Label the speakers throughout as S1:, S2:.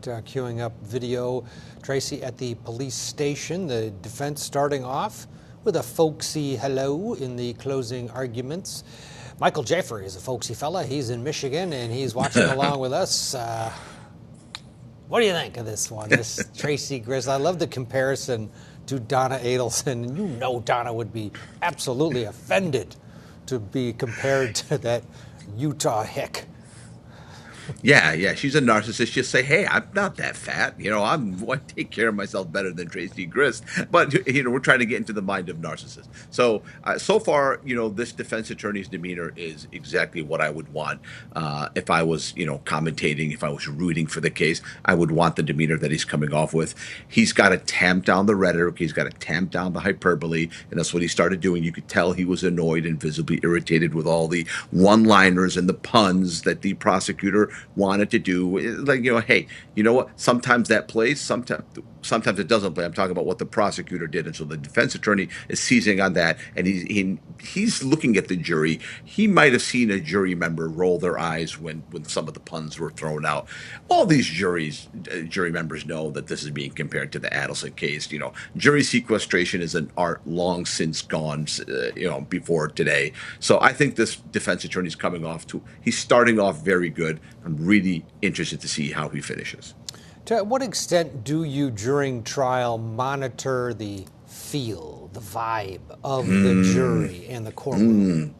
S1: Queuing up video, Tracy, at the police station. The defense starting off with a folksy hello in the closing arguments. Michael Jaafar is a folksy fella. He's in Michigan and he's watching along with us. What do you think of this one, this Tracy Grist? I love the comparison to Donna Adelson. And you know Donna would be absolutely offended to be compared to that Utah hick.
S2: Yeah, she's a narcissist. She'll say, "Hey, I'm not that fat. I take care of myself better than Tracy Grist." But we're trying to get into the mind of narcissists. So so far, this defense attorney's demeanor is exactly what I would want if I was, commentating. If I was rooting for the case, I would want the demeanor that he's coming off with. He's got to tamp down the rhetoric. He's got to tamp down the hyperbole, and that's what he started doing. You could tell he was annoyed and visibly irritated with all the one-liners and the puns that the prosecutor wanted to do. Like, hey, you know what? Sometimes that plays, sometimes it doesn't play. I'm talking about what the prosecutor did. And so the defense attorney is seizing on that, and he's looking at the jury. He might have seen a jury member roll their eyes when some of the puns were thrown out. All these jury members know that this is being compared to the Adelson case. Jury sequestration is an art long since gone, before today. So I think this defense attorney is he's starting off very good. I'm really interested to see how he finishes.
S1: To what extent do you, during trial, monitor the feel, the vibe of the jury and the courtroom?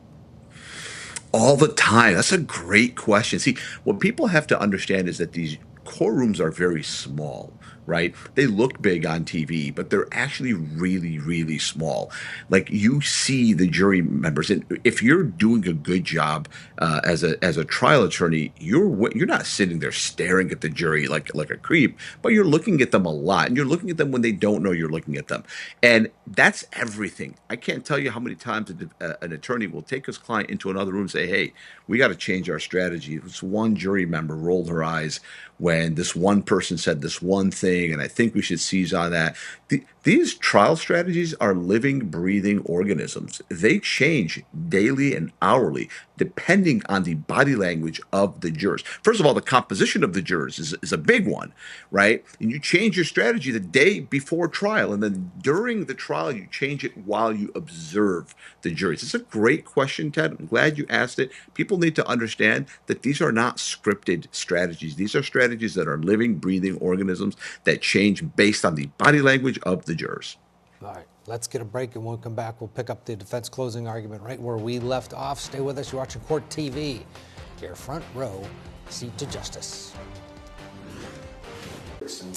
S2: All the time. That's a great question. See, what people have to understand is that these courtrooms are very small, right? They look big on TV, but they're actually really, really small. Like, you see the jury members, and if you're doing a good job as a trial attorney, you're not sitting there staring at the jury like a creep, but you're looking at them a lot, and you're looking at them when they don't know you're looking at them, and that's everything. I can't tell you how many times an attorney will take his client into another room and say, "Hey, we got to change our strategy." This one jury member rolled her eyes when this one person said this one thing, and I think we should seize on that. These trial strategies are living, breathing organisms. They change daily and hourly depending on the body language of the jurors. First of all, the composition of the jurors is a big one, right? And you change your strategy the day before trial, and then during the trial, you change it while you observe the juries. It's a great question, Ted. I'm glad you asked it. People need to understand that these are not scripted strategies. These are strategies that are living, breathing organisms that change based on the body language of the jurors.
S1: All right, let's get a break, and when we come back, we'll pick up the defense closing argument right where we left off. Stay with us. You're watching Court TV, your front row seat to justice.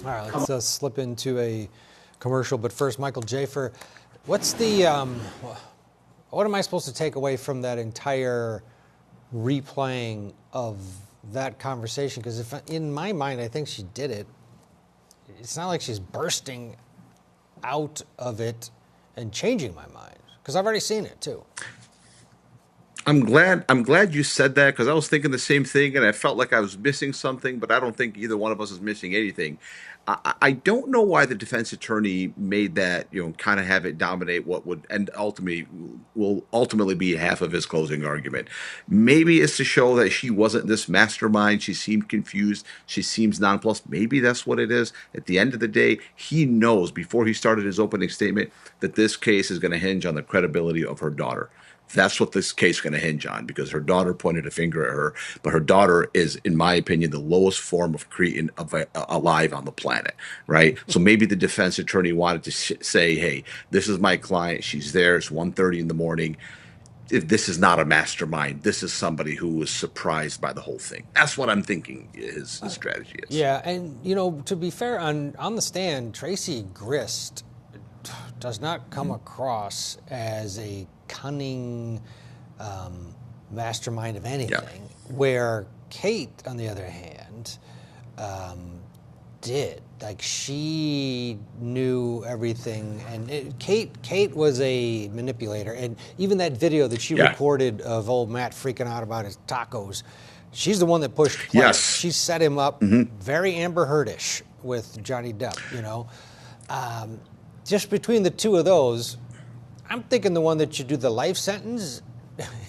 S1: All right, let's slip into a commercial, but first, Michael Jaafar, what's the what am I supposed to take away from that entire replaying of that conversation? Because if in my mind, I think she did it. It's not like she's bursting out of it and changing my mind, because I've already seen it too.
S2: I'm glad you said that, because I was thinking the same thing, and I felt like I was missing something, but I don't think either one of us is missing anything. I don't know why the defense attorney made that, kind of have it dominate what would ultimately be half of his closing argument. Maybe it's to show that she wasn't this mastermind. She seemed confused. She seems nonplussed. Maybe that's what it is. At the end of the day, he knows before he started his opening statement that this case is going to hinge on the credibility of her daughter. That's what this case is going to hinge on, because her daughter pointed a finger at her, but her daughter is, in my opinion, the lowest form of cretin alive on the planet, right? So maybe the defense attorney wanted to say, hey, this is my client. She's there. It's 1:30 in the morning. If this is not a mastermind, this is somebody who was surprised by the whole thing. That's what I'm thinking his strategy is.
S1: Yeah, and, to be fair, on the stand, Tracy Grist does not come across as a cunning mastermind of anything, where Kate, on the other hand, did. Like, she knew everything, and Kate was a manipulator, and even that video that she recorded of old Matt freaking out about his tacos, she's the one that pushed play.
S2: Yes.
S1: She set him up very Amber Heard-ish with Johnny Depp, just between the two of those, I'm thinking the one that should do the life sentence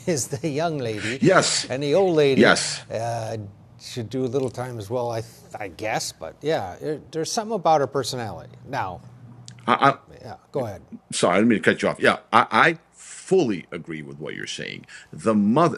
S1: is the young lady.
S2: Yes.
S1: And the old lady,
S2: yes,
S1: should do a little time as well, I guess. But yeah, there's something about her personality. Now,
S2: I,
S1: yeah, go ahead.
S2: Sorry, I didn't mean to cut you off. Yeah, I fully agree with what you're saying. The mother,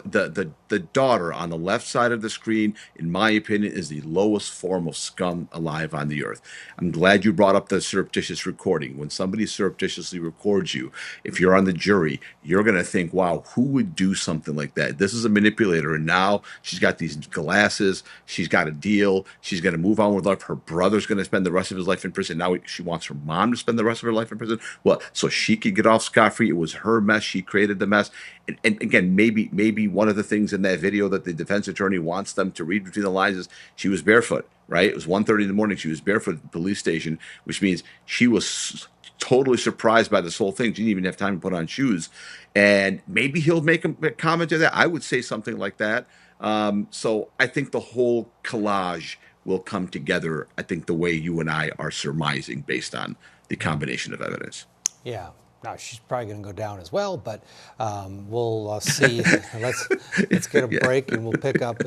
S2: the daughter on the left side of the screen, in my opinion, is the lowest form of scum alive on the earth. I'm glad you brought up the surreptitious recording. When somebody surreptitiously records you, if you're on the jury, you're going to think, wow, who would do something like that? This is a manipulator, and now she's got these glasses. She's got a deal. She's going to move on with life. Her brother's going to spend the rest of his life in prison. Now she wants her mom to spend the rest of her life in prison. Well, so she could get off scot-free. It was her mess. She created the mess. And again, maybe one of the things in that video that the defense attorney wants them to read between the lines is she was barefoot, right? It was 1:30 in the morning. She was barefoot at the police station, which means she was totally surprised by this whole thing. She didn't even have time to put on shoes. And maybe he'll make a comment to that. I would say something like that. So I think the whole collage will come together, I think, the way you and I are surmising based on the combination of evidence.
S1: Yeah. Now she's probably going to go down as well, but we'll see. Let's get a break, and we'll pick up.